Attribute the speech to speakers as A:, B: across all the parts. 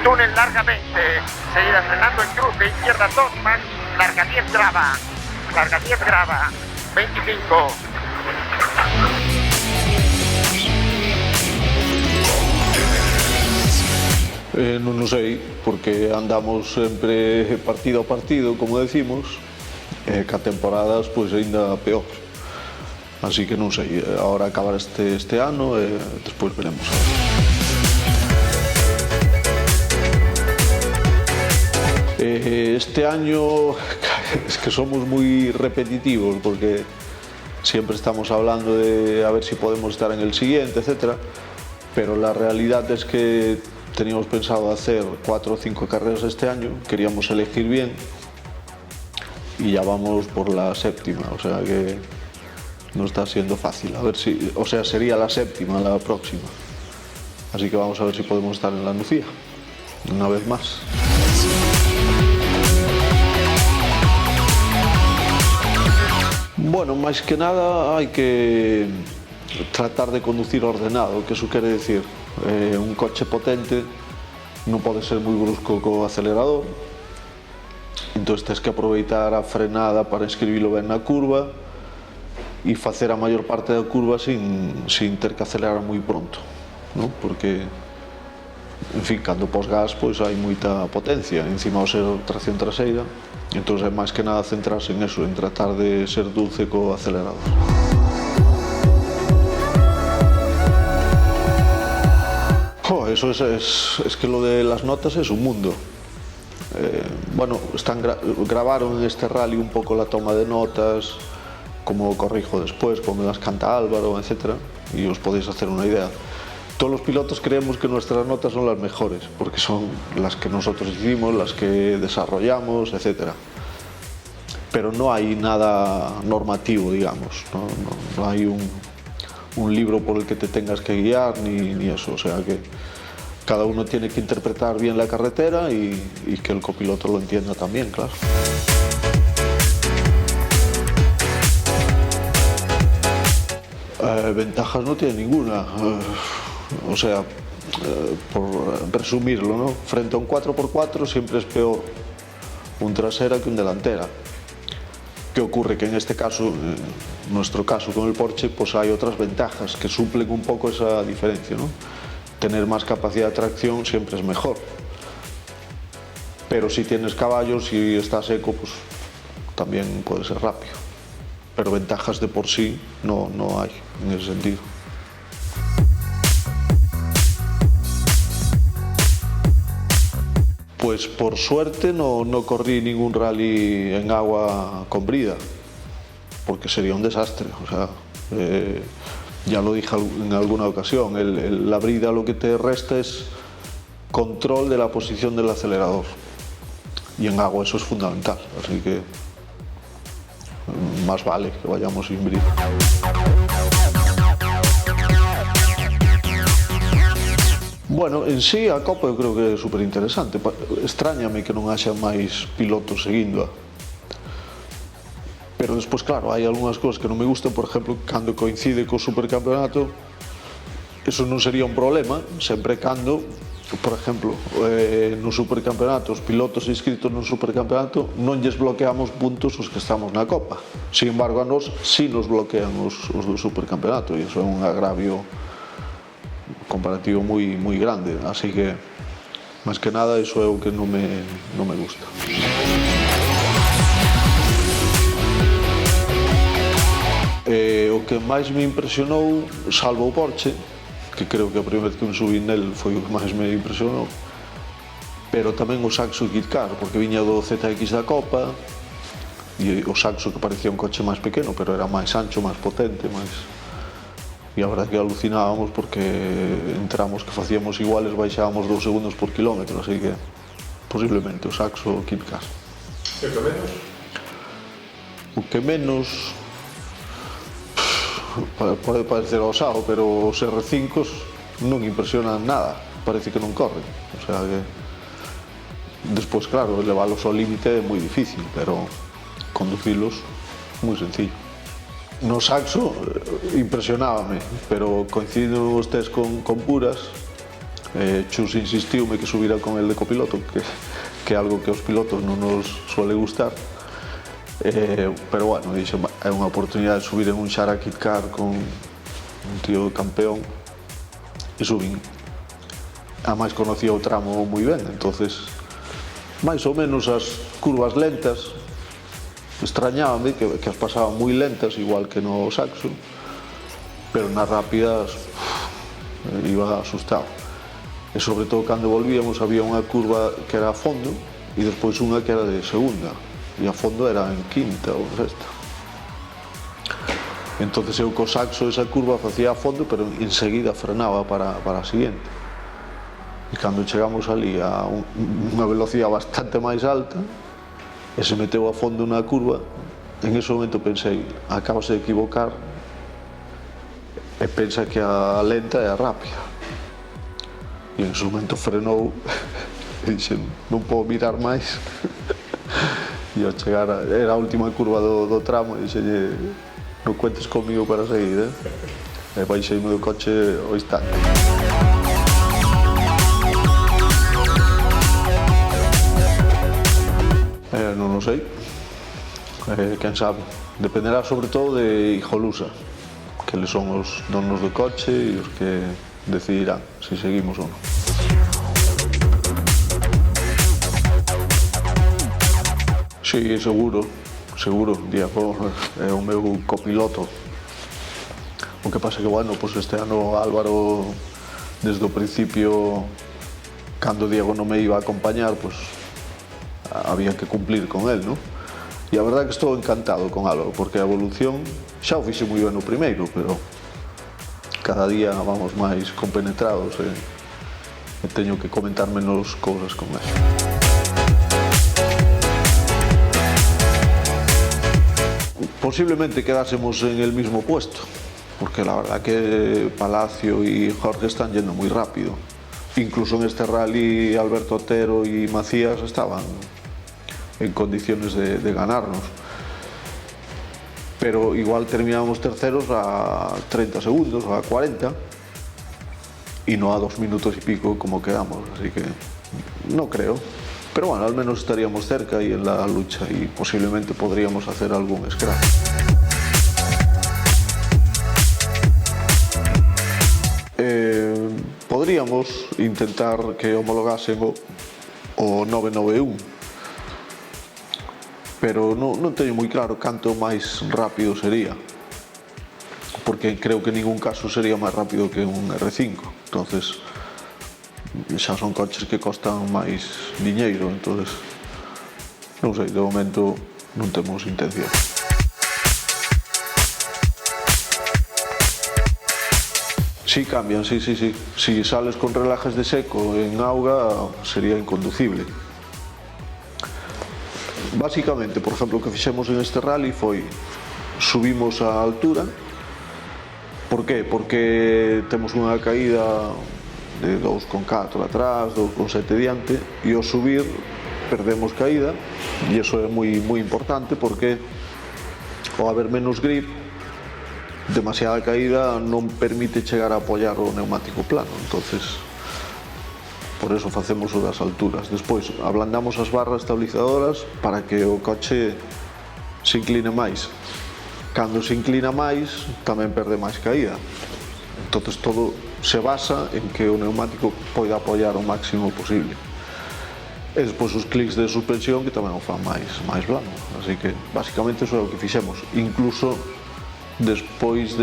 A: túnel larga 20, seguida frenando en cruce, izquierda 2 más, larga 10 grava, 25.
B: Non o sei, porque andamos sempre partido a partido, como decimos, e ca temporadas pois aínda peor. Así que non sei, agora acabar este ano e despois veremos. Este año es que somos muy repetitivos porque siempre estamos hablando de a ver si podemos estar en el siguiente, etcétera, pero la realidad es que teníamos pensado hacer 4 o 5 carreras este año, queríamos elegir bien y ya vamos por la 7ª, o sea que no está siendo fácil. A ver si, o sea, sería la 7ª la próxima. Así que vamos a ver si podemos estar en la Nucía, una vez más. Bueno, máis que nada hai que tratar de conducir ordenado, que eso quere decir un coche potente non pode ser moi brusco co acelerador, entón tens que aproveitar a frenada para escribilo ben na curva e facer a maior parte da curva sin ter que acelerar moi pronto, non? Porque, en fin, cando pos gas pois hai moita potencia, encima ao ser tracción traseira, entón é máis que nada centrarse en eso, en tratar de ser dulce co acelerador. Eso es que lo de las notas es un mundo. Bueno, grabaron en este rally un poco la toma de notas, como corrijo después, como las canta Álvaro, etc. Y os podéis hacer una idea. Todos los pilotos creemos que nuestras notas son las mejores, porque son las que nosotros hicimos, las que desarrollamos, etc. Pero no hay nada normativo, digamos, no hay un libro por el que te tengas que guiar, ni eso, o sea que cada uno tiene que interpretar bien la carretera y que el copiloto lo entienda también, claro. Ventajas no tiene ninguna, o sea, por resumirlo, ¿no? Frente a un 4x4 siempre es peor un trasera que un delantera. ¿Qué ocurre? Que en este caso, en nuestro caso con el Porsche, pues hay otras ventajas que suplen un poco esa diferencia, ¿no? Tener más capacidad de tracción siempre es mejor, pero si tienes caballos y está seco, pues también puede ser rápido, pero ventajas de por sí no hay en ese sentido. Pues por suerte no corrí ningún rally en agua con brida, porque sería un desastre, o sea, ya lo dije en alguna ocasión, la brida lo que te resta es control de la posición del acelerador, y en agua eso es fundamental, así que más vale que vayamos sin brida. Bueno, en sí a Copa eu creo que é super interesante, extrañame que non haxa máis pilotos seguíndoa. Pero despois, claro, hai algunhas cousas que non me gustan, por exemplo, cando coincide co supercampeonato, eso non sería un problema, sempre cando, por exemplo, no supercampeonato, os pilotos inscritos no supercampeonato non lles bloqueamos puntos os que estamos na Copa. Sin embargo, a nos sí nos bloquean os do supercampeonato, e iso é un agravio comparativo moi grande, así que, máis que nada, iso é o que non me gusta. O que máis me impresionou, salvo o Porsche, que creo que a primeira vez que me subí nel foi o que máis me impresionou, pero tamén o Saxo Kit Car, porque viña do ZX da Copa, e o Saxo que parecía un coche máis pequeno, pero era máis ancho, máis potente, máis... E a verdade que alucinábamos porque entramos que facíamos iguales, baixábamos 2 segundos por kilómetro, así que posiblemente o Saxo Kit Car.
C: E o que menos?
B: O que menos... pode parecer osado, pero os R5s non impresionan nada, parece que non corren, o sea que despois, claro, leválos ao límite é moi difícil, pero conducilos moi sencillo. No Saxo impresionábame, pero coincido os test con puras, Chus insistiume que subira con el de copiloto, que é algo que aos pilotos non nos suele gustar. Pero bueno, dixo, é unha oportunidade de subir en un Shara Kit Car con un tío campeón, e subín. Ademais conocía o tramo moi ben, entonces máis ou menos as curvas lentas extrañábame que as pasaban moi lentas, igual que no Saxo, pero nas rápidas iba asustado. E sobre todo cando volvíamos había unha curva que era a fondo e despois unha que era de segunda, e a fondo era en quinta ou sexta. Entonces eu co Saxo esa curva facía a fondo, pero enseguida frenaba para a siguiente. E cando chegamos ali a unha velocidade bastante máis alta e se meteu a fondo na curva, en ese momento pensei, acabas de equivocar e pensa que a lenta é a rápida. E en ese momento frenou e dixen, non podo mirar máis. E ao chegar, era a última curva do tramo, e dixenlle, non cuentes comigo para seguir, e baixeime do coche ao instante. Non o sei, quen sabe. Dependerá sobre todo de Hijolusa, que eles son os donos do coche e os que decidirán se seguimos ou non. Si, seguro, Diego é o meu copiloto. O que pasa que, bueno, pues este ano Álvaro, desde o principio, cando Diego non me iba a acompañar, pues había que cumplir con él, non? E a verdade é que estou encantado con Álvaro, porque a evolución xa o fixe moi ben no primeiro, pero cada día vamos máis compenetrados e teño que comentar menos cousas con él. Posiblemente quedásemos en el mismo puesto, porque la verdad que Palacio y Jorge están yendo muy rápido. Incluso en este rally Alberto Otero y Macías estaban en condiciones de ganarnos. Pero igual terminamos terceros a 30 segundos o a 40 y no a 2 minutos y pico como quedamos, así que no creo. Pero bueno, al menos estaríamos cerca y en la lucha y posiblemente podríamos hacer algún scratch. Podríamos intentar que homologasen o 991, pero non teño moi claro canto máis rápido sería, porque creo que en ningún caso sería máis rápido que un R5, entonces xa son coches que costan máis diñeiro, entonces non sei, de momento non temos intención. Sí, cambian, sí. Si sales con relajes de seco en auga sería inconducible. Básicamente, por exemplo, o que fixemos en este rally foi subimos a altura. Por qué? Porque temos unha caída de 2,4 atrás, 2,7 diante, e ao subir perdemos caída, e iso é moi importante porque ao haber menos grip, demasiada caída non permite chegar a apoiar o neumático plano, entonces por eso facemos o das alturas. Despois ablandamos as barras estabilizadoras para que o coche se incline máis. Cando se inclina máis tamén perde máis caída, entonces todo se basa en que o neumático poida apoiar o máximo posible. E despois os clics de suspensión que tamén o fan máis blando, así que basicamente eso é o que fixemos. Incluso despois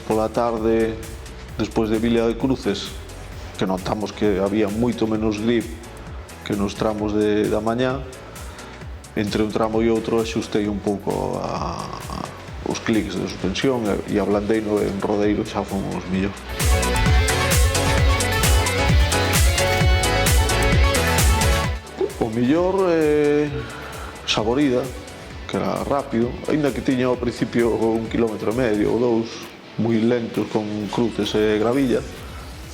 B: pola tarde, despois de Vila de Cruces, que notamos que había moito menos grip que nos tramos da mañá, entre un tramo e outro axustei un pouco os clics de suspensión e ablandeino en rodeiro xa fomos mellor. O mellor Saborida, que era rápido, aínda que tiña ao principio 1,5 km ou 2, moi lentos con cruces e gravilla,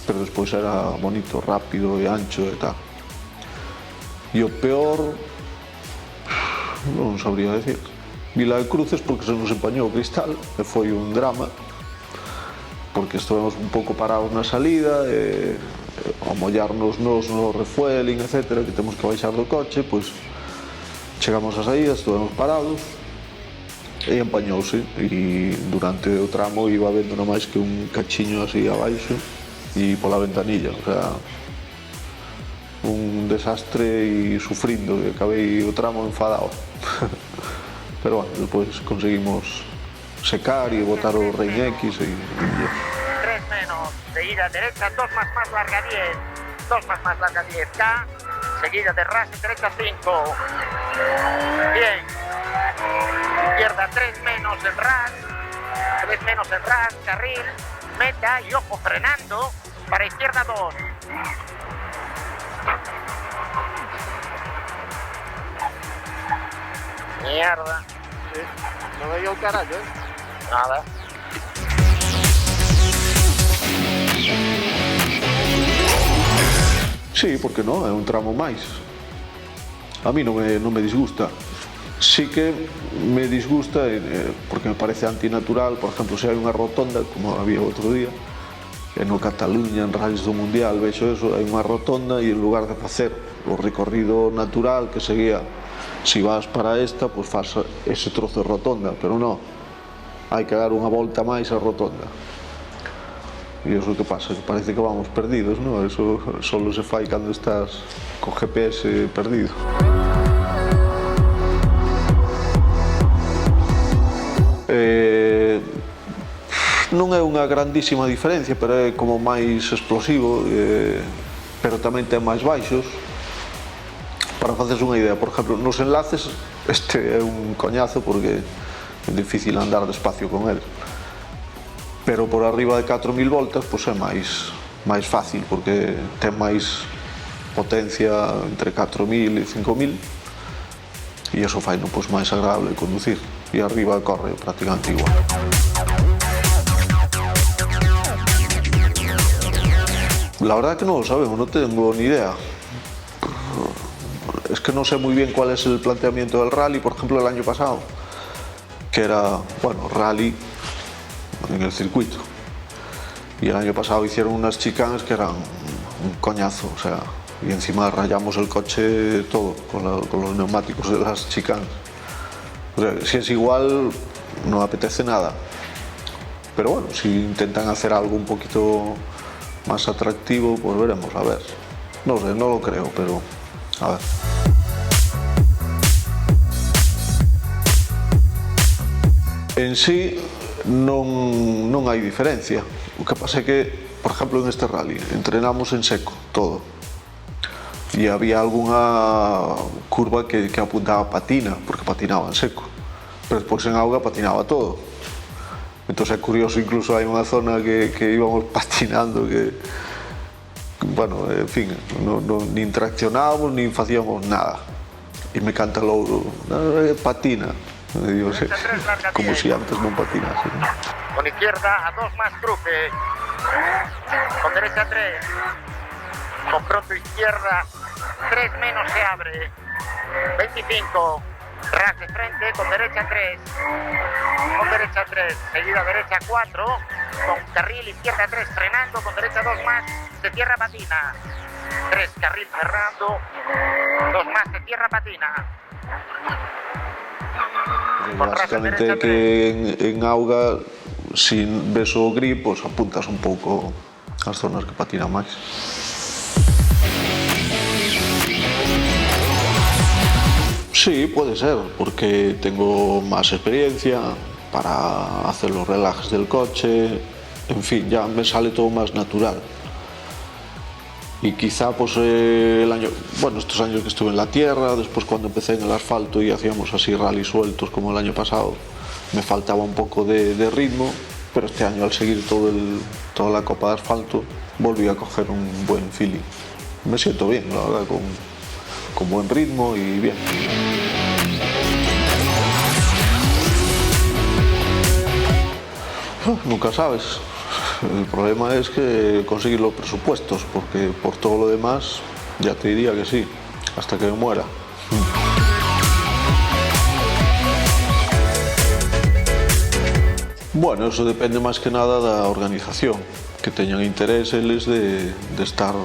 B: pero despois era bonito, rápido e ancho e tal. E o peor, non sabría decir. Vila de Cruces porque se nos empañou o cristal e foi un drama, porque estivemos un pouco parados na salida e ao mollarnos no refueling, etcétera, que temos que baixar do coche, pois chegamos a saída, estuvemos parados e empañouse, e durante o tramo iba vendo nomás que un cachiño así abaixo e pola ventanilla, o sea, un desastre e sufrindo, e acabei o tramo enfadado. Pero bueno, despois conseguimos secar e botar o Rein X e
A: 3 menos, seguida derecha, 2 más larga 10, 2 más larga 10K, seguida de ras derecha 5, bien, izquierda 3 menos en ras, 3 menos en ras, carril, meta y ojo frenando para izquierda 2. Mierda.
C: Sí, no veía el carajo,
A: Nada.
B: sí, porque non, é un tramo máis. A mí non me disgusta. Sí que me disgusta porque me parece antinatural, por exemplo, se hai unha rotonda, como había outro día, e no Cataluña, en rallies do Mundial, vexo eso, hai unha rotonda e en lugar de facer o recorrido natural que seguía, si vas para esta, pois faz ese trozo de rotonda, pero non, hai que dar unha volta máis á rotonda. E iso que pasa, que parece que vamos perdidos, non? Eso solo se fai cando estás co GPS perdido. Non é unha grandísima diferencia, pero é como máis explosivo, pero tamén ten máis baixos. Para facerse unha idea, por exemplo, nos enlaces este é un coñazo porque é difícil andar despacio con el, pero por arriba de 4000 voltas pois é máis fácil porque ten máis potencia entre 4000 e 5000 e iso fai pois máis agradable conducir, e arriba corre prácticamente igual. La verdad que no lo sabemos, no tengo ni idea. Es que no sé muy bien cuál es el planteamiento del rally, por ejemplo el año pasado, que era, bueno, rally en el circuito, y el año pasado hicieron unas chicanas que eran un coñazo, o sea, y encima rayamos el coche todo con los neumáticos de las chicanas. O sea, si es igual no apetece nada, pero bueno, si intentan hacer algo un poquito más atractivo, pues veremos, a ver. No sé, no lo creo, pero a ver. En sí non hai diferencia. O que pasa é que, por exemplo, en este rally entrenamos en seco todo, e había algunha curva que apuntaba patina, porque patinaba en seco, pero despois en auga patinaba todo. Entón é curioso, incluso hai unha zona que íbamos patinando que, bueno, en fin, nin traccionábamos nin facíamos nada, e me canta Louro, patina. Digo, como si antes non patinase, ¿no?
A: Con izquierda a 2 más cruce, con derecha 3, con pronto izquierda 3 menos se abre, 25, ras de frente, con derecha 3, seguida derecha 4, con carril izquierda 3 frenando, con derecha 2 más, se cierra patina, 3 carril cerrando, 2 más se cierra patina.
B: Básicamente que en auga, si ves o grip, pues apuntas un pouco as zonas que patinan máis. Sí, puede ser, porque tengo más experiencia para hacer los relajes del coche, en fin, ya me sale todo más natural. Y quizá pues estos años que estuve en la tierra, después cuando empecé en el asfalto y hacíamos así rally sueltos como el año pasado, me faltaba un poco de ritmo, pero este año al seguir toda la copa de asfalto volví a coger un buen feeling. Me siento bien, la verdad, con buen ritmo y bien. Nunca sabes. El problema es que conseguir los presupuestos, porque por todo lo demás ya te diría que sí, hasta que me muera. Bueno, eso depende máis que nada da organización, que teñan interés eles de estar,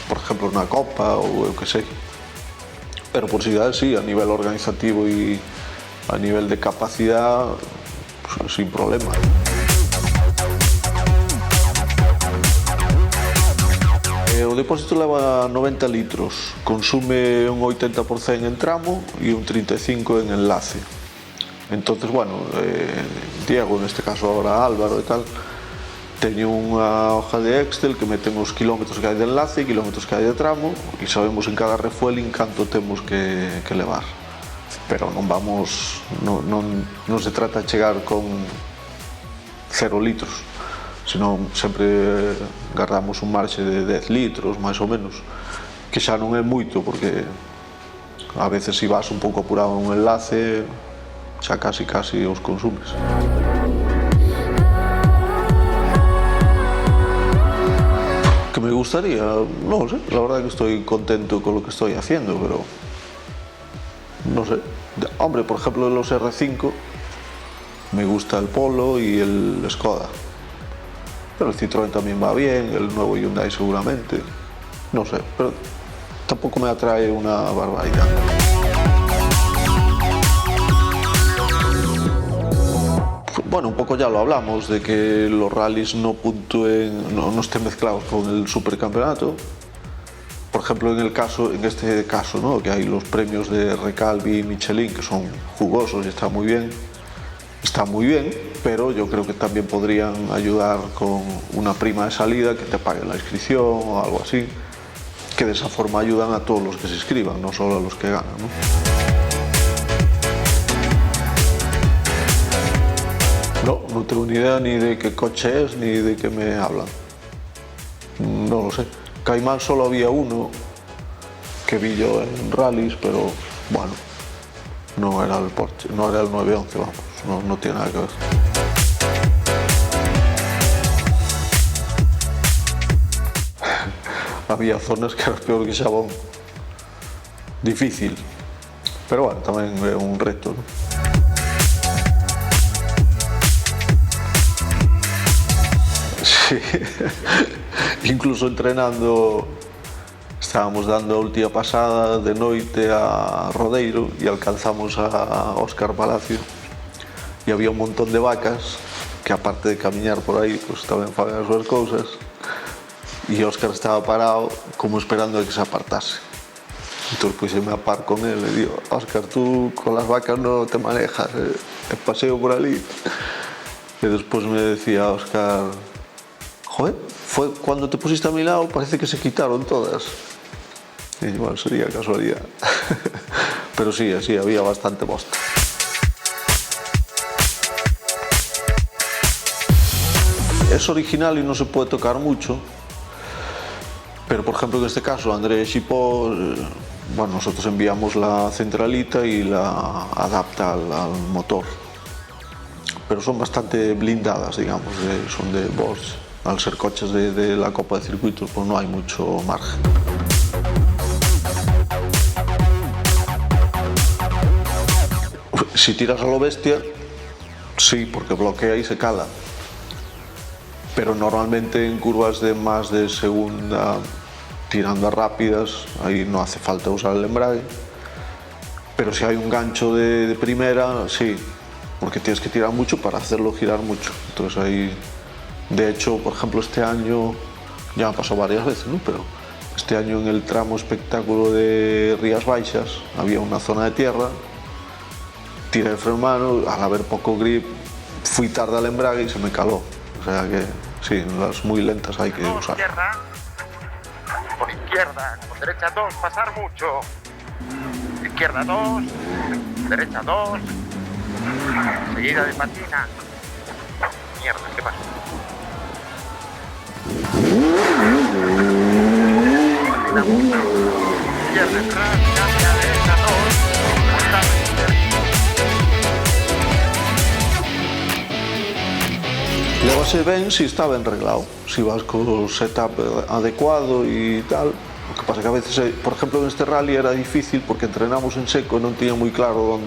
B: por exemplo, na Copa ou eu que sei. Pero por si sí, a nivel organizativo e a nivel de capacidad, pues, sin problema. O depósito leva 90 litros, consume un 80% en tramo e un 35% en enlace. Entonces, bueno, Diego, neste caso ahora Álvaro e tal, teño unha hoja de Excel que meten os kilómetros que hai de enlace e kilómetros que hai de tramo e sabemos en cada refueling canto temos que levar. Pero non vamos, non se trata de chegar con 0 litros, senón sempre guardamos un marxe de 10 litros, máis ou menos, que xa non é moito, porque a veces se vas un pouco apurado un enlace, xa casi os consumes. Que me gustaría, no sé, la verdad que estoy contento con lo que estoy haciendo, pero no sé. Hombre, por ejemplo, en los R5 me gusta el Polo y el Skoda. Pero el Citroën también va bien, el nuevo Hyundai seguramente. No sé, pero tampoco me atrae una barbaridad. Bueno, un poco ya lo hablamos, de que los rallies no puntúen, no estén mezclados con el supercampeonato. Por ejemplo, en este caso, ¿no?, que hay los premios de Recalvi y Michelin, que son jugosos y está muy bien, pero yo creo que también podrían ayudar con una prima de salida, que te paguen la inscripción o algo así, que de esa forma ayudan a todos los que se inscriban, no solo a los que ganan, ¿no? No tengo ni idea ni de qué coche es, ni de qué me hablan. No lo sé. Caimán solo había uno que vi yo en rallies, pero bueno, no era el Porsche, no era el 911, vamos, no tiene nada que ver. Había zonas que era peor que Xabón. Difícil, pero bueno, tamén é un reto, ¿no? Sí, incluso entrenando, estábamos dando a última pasada de noite a Rodeiro e alcanzamos a Óscar Palacio e había un montón de vacas que, aparte de camiñar por aí, pues tamén fan as súas cousas, e Óscar estaba parado como esperando a que se apartase. Entón puxeme a par con él e digo: Óscar, tú con las vacas no te manejas, paseo por ali. E despois me decía Óscar: joder, fue cuando te pusiste a mi lado, parece que se quitaron todas. Y igual sería casualidad. Pero sí, así había bastante bosta. Es original y no se puede tocar mucho, pero por ejemplo en este caso André Chipó, bueno, nosotros enviamos la centralita y la adapta al motor, pero son bastante blindadas, digamos, son de Bosch. Al ser coches de la Copa de Circuitos, pues no hay mucho margen. Si tiras a lo bestia, sí, porque bloquea y se cala. Pero normalmente en curvas de más de segunda, tirando a rápidas, ahí no hace falta usar el embrague. Pero si hay un gancho de primera, sí, porque tienes que tirar mucho para hacerlo girar mucho. Entonces ahí... De hecho, por ejemplo, este año, ya me ha pasado varias veces, ¿no?, pero este año en el tramo espectáculo de Rías Baixas había una zona de tierra, tiré el freno de mano, al haber poco grip, fui tarde al embrague y se me caló. O sea que sí, las muy lentas hay que usar.
A: Con izquierda, con derecha 2, pasar mucho. Izquierda 2, derecha 2, seguida de patina. Mierda, ¿qué pasa? Izquierda atrás, cambia, derecha 2,
B: Lévase ben si está ben reglado, si vas con setup adecuado y tal. Lo que pasa que a veces, por ejemplo, en este rally era difícil porque entrenamos en seco e non tiña moi claro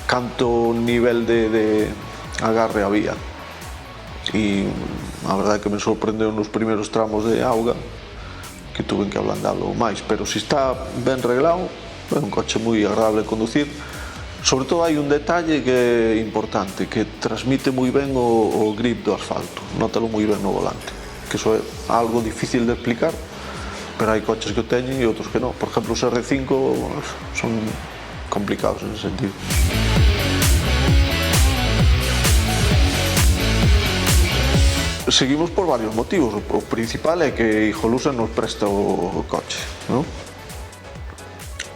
B: canto nivel de agarre había. E a verdade é que me sorprendeu nos primeiros tramos de auga que tuve que ablandalo máis, pero se está ben reglado é un coche moi agradable de conducir. Sobre todo hai un detalle que é importante, que transmite moi ben o grip do asfalto, nótalo moi ben no volante, que iso é algo difícil de explicar, pero hai coches que o teñen e outros que non. Por exemplo, os R5 son complicados en ese sentido. Seguimos por varios motivos. O principal é que Hijolusa nos presta o coche, ¿no?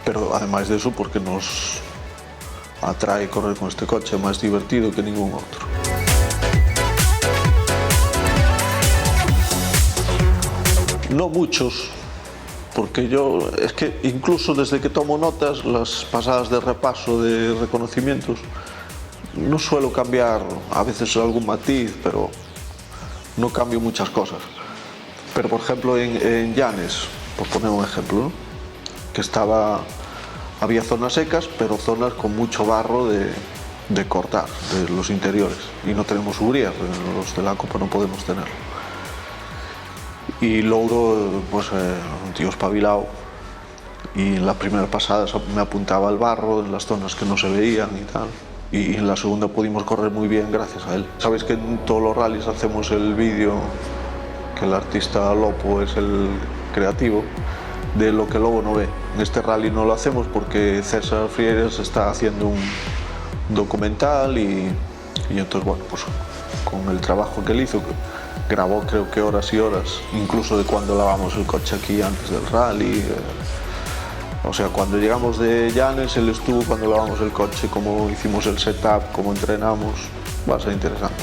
B: Pero ademais de eso, porque nos atrae correr con este coche, é máis divertido que ningún outro. No muchos, porque yo, es que incluso desde que tomo notas, las pasadas de repaso de reconocimientos, no suelo cambiar, a veces algún matiz, pero no cambio muchas cosas. Pero por ejemplo en Llanes, por poner un ejemplo, ¿no? Que había zonas secas, pero zonas con mucho barro de cortar, de los interiores, y no tenemos ubrier, los de la Copa no podemos tenerlo. Y Louro, pues un tío espabilado, y en la primera pasada me apuntaba el barro en las zonas que no se veían y tal. Y en la segunda pudimos correr muy bien gracias a él. Sabéis que en todos los rallies hacemos el vídeo, que el artista Lopo es el creativo, de lo que el lobo no ve. En este rally no lo hacemos porque César Frieres está haciendo un documental y entonces, bueno, pues con el trabajo que él hizo, grabó creo que horas y horas, incluso de cuando lavamos el coche aquí antes del rally. O sea, cuando llegamos de Llanes, él estuvo cuando lavamos el coche, cómo hicimos el setup, cómo entrenamos. Va a ser interesante.